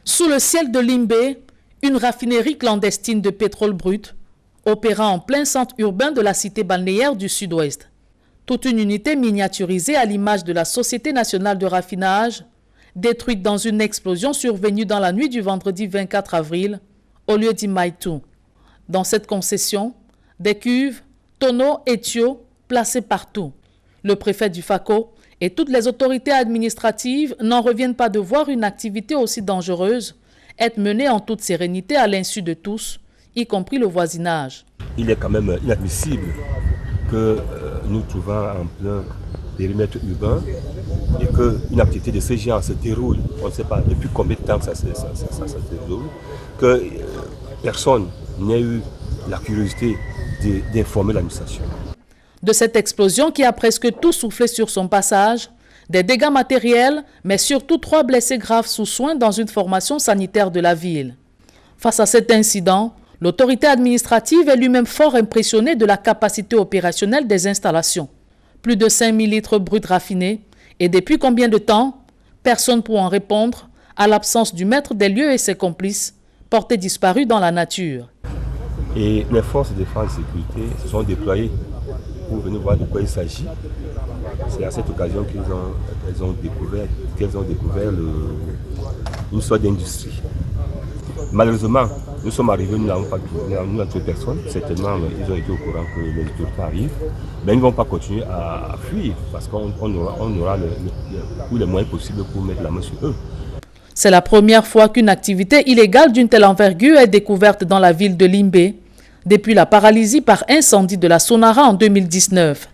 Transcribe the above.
Sous le ciel de Limbé, une raffinerie clandestine de pétrole brut opérant en plein centre urbain de la cité balnéaire du Sud-Ouest. Toute une unité miniaturisée à l'image de la Société nationale de raffinage, détruite dans une explosion survenue dans la nuit du vendredi 24 avril, au lieu d'Imaitou. Dans cette concession, des cuves, tonneaux et tuyaux placés partout. Le préfet du FACO et toutes les autorités administratives n'en reviennent pas de voir une activité aussi dangereuse être menée en toute sérénité à l'insu de tous, y compris le voisinage. Il est quand même inadmissible que nous trouvons en plein périmètre urbain et qu'une activité de ce genre se déroule, on ne sait pas depuis combien de temps ça se déroule, que personne n'ait eu la curiosité d'informer l'administration. De cette explosion qui a presque tout soufflé sur son passage, des dégâts matériels, mais surtout 3 blessés graves sous soins dans une formation sanitaire de la ville. Face à cet incident, l'autorité administrative est lui-même fort impressionnée de la capacité opérationnelle des installations. Plus de 5000 litres bruts raffinés, et depuis combien de temps? Personne pour en répondre, à l'absence du maître des lieux et ses complices, portés disparus dans la nature. Et les forces de défense et de sécurité se sont déployées pour venir voir de quoi il s'agit. C'est à cette occasion qu'elles ont découvert une sorte d'industrie. Malheureusement, nous sommes arrivés, nous n'avons pas trouvé personne. Certainement, ils ont été au courant que les autorités arrivent. Mais ils ne vont pas continuer à fuir parce qu'on aura tous les moyens possibles pour mettre la main sur eux. C'est la première fois qu'une activité illégale d'une telle envergure est découverte dans la ville de Limbé, depuis la paralysie par incendie de la Sonara en 2019.